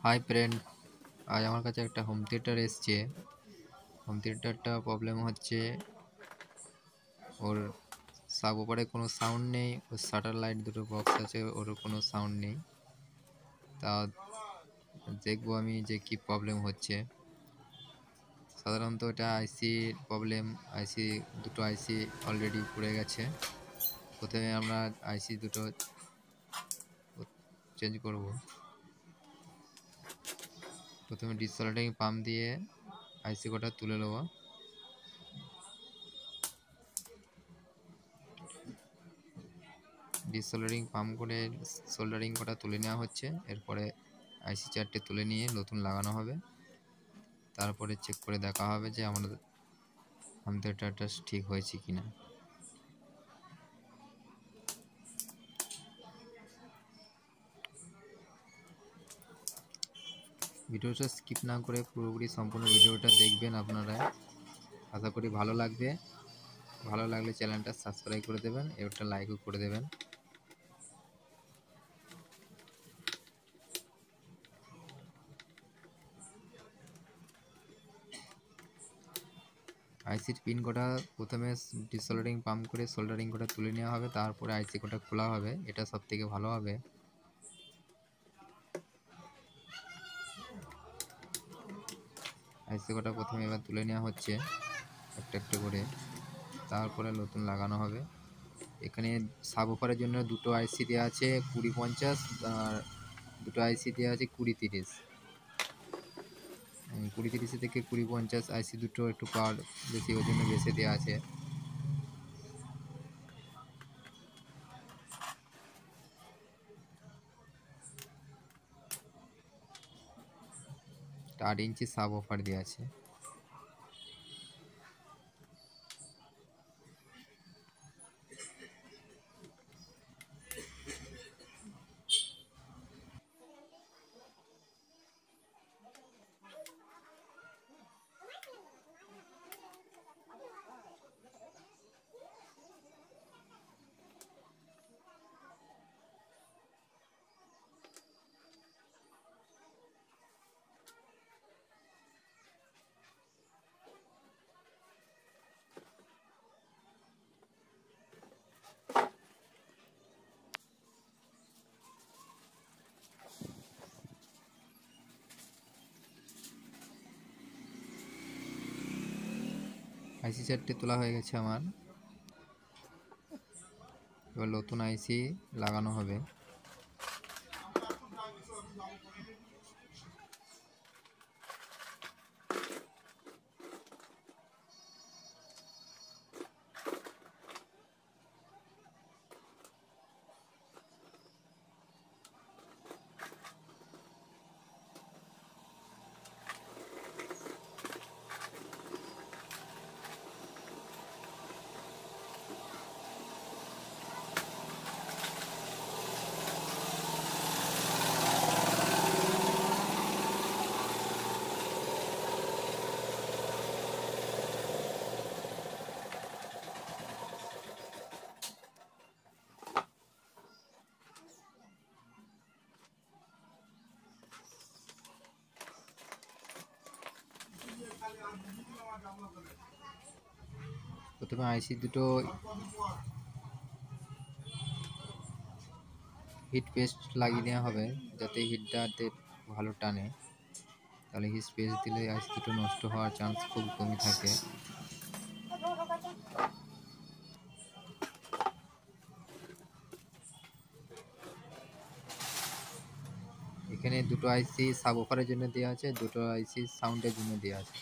Hi friend, আজ আমার কাছে একটা হোম থিয়েটার এসছে। হোম থিয়েটারটা প্রবলেম হচ্ছে ওর সাব ওপারে কোনো সাউন্ড নেই, ওর শাটার লাইট দুটো বক্স আছে, ওর কোনো সাউন্ড নেই। তা দেখবো আমি যে কি প্রবলেম হচ্ছে। সাধারণত এটা আইসি প্রবলেম। দুটো আইসি অলরেডি পুড়ে গেছে। প্রথমে আমরা আইসি দুটো চেঞ্জ করব। প্রথমে ডিসঅল্ডারিং পাম্প দিয়ে আইসি কটা তুলে নেব। ডিসোল্ডারিং পাম্প করে সোল্ডারিং কটা তুলে নেওয়া হচ্ছে। এরপরে আইসি চারটে তুলে নিয়ে নতুন লাগানো হবে। তারপরে চেক করে দেখা হবে যে আমাদের হোম থিয়েটারটা ঠিক হয়েছে কিনা। ভিডিওটা স্কিপ না করে পুরোপুরি সম্পূর্ণ ভিডিওটা দেখবেন আপনারা। আশা করি ভালো লাগবে। ভালো লাগলে চ্যানেলটা সাবস্ক্রাইব করে দেবেন, একটা লাইকও করে দেবেন। আইসির পিন কটা প্রথমে ডিসোল্ডারিং পাম্প করে সোল্ডারিং কটা তুলে নেওয়া হবে, তারপরে আইসি কটা খোলা হবে। এটা সব থেকে ভালো হবে। আইসি কটা প্রথমে এবার তুলে নেওয়া হচ্ছে একটা একটা করে, তারপরে নতুন লাগানো হবে। এখানে সাব অফারের জন্য দুটো আইসি দেওয়া আছে 20-50, আর দুটো আইসি দেওয়া আছে 20-30। 20-30 থেকে 20-50 আইসি দুটো একটু পাওয়ার বেশি, ওই জন্য বেশি দেওয়া আছে। এটা 8 ইঞ্চি সাব অফার দেওয়া আছে। আইসি চারটে তোলা হয়ে গেছে আমার। এবার নতুন আইসি লাগানো হবে। প্রথমে আইসি দুটো হিট পেস্ট লাগিয়ে নেওয়া হবে, যাতে হিটটাতে ভালো টানে। তাহলে হিট পেস্ট দিলে আইসি দুটো নষ্ট হওয়ার চান্স খুব কমই থাকে। এখানে দুটো আইসি সাব অফারের জন্য দেওয়া আছে, দুটো আইসি সাউন্ডের জন্য দেওয়া আছে।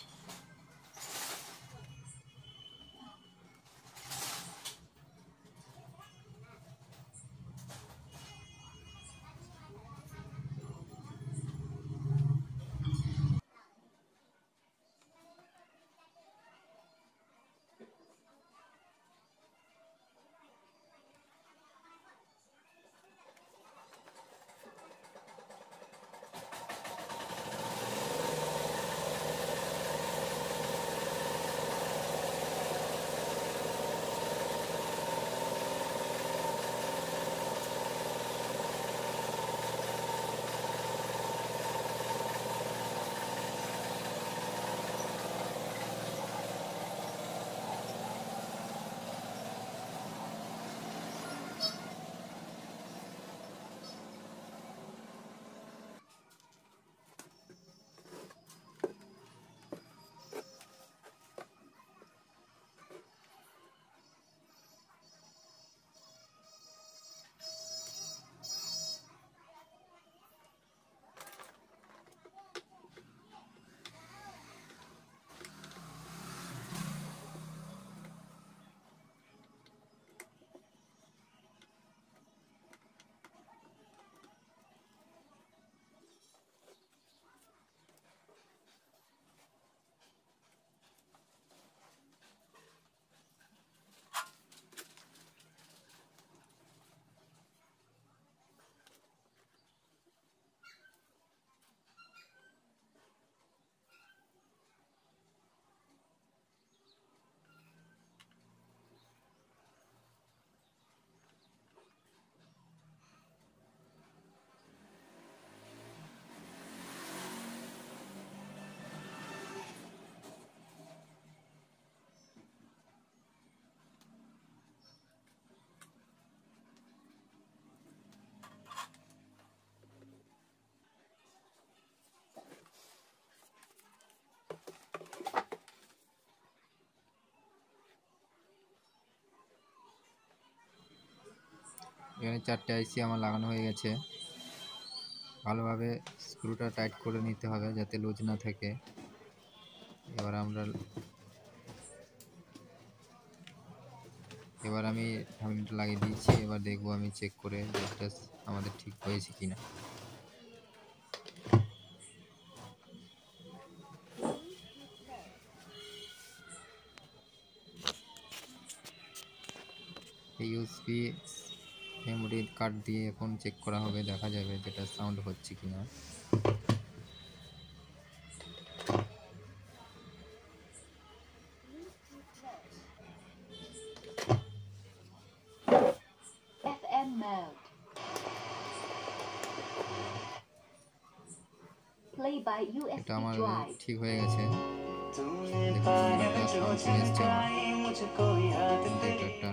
এখানে 4টে আইসি আমার লাগানো হয়ে গেছে। ভালোভাবে স্ক্রুটা টাইট করে নিতে হবে যাতে লুজ না থাকে। এবার আমি ঢাকনিটা লাগিয়ে দিয়েছি। এবার দেখবো আমি চেক করে যে এটা আমাদের ঠিক হয়েছে কিনা। এই ইউএসবি মেমোরি কার্ড দিয়ে এখন চেক করা হবে, দেখা যাবে যেটা সাউন্ড হচ্ছে কিনা। FM mode. Play by USB এটা আমার drive. ঠিক হয়ে গেছে। দেখুন সাউন্ড শুনে এসছে আমার কম্পিউটারটা।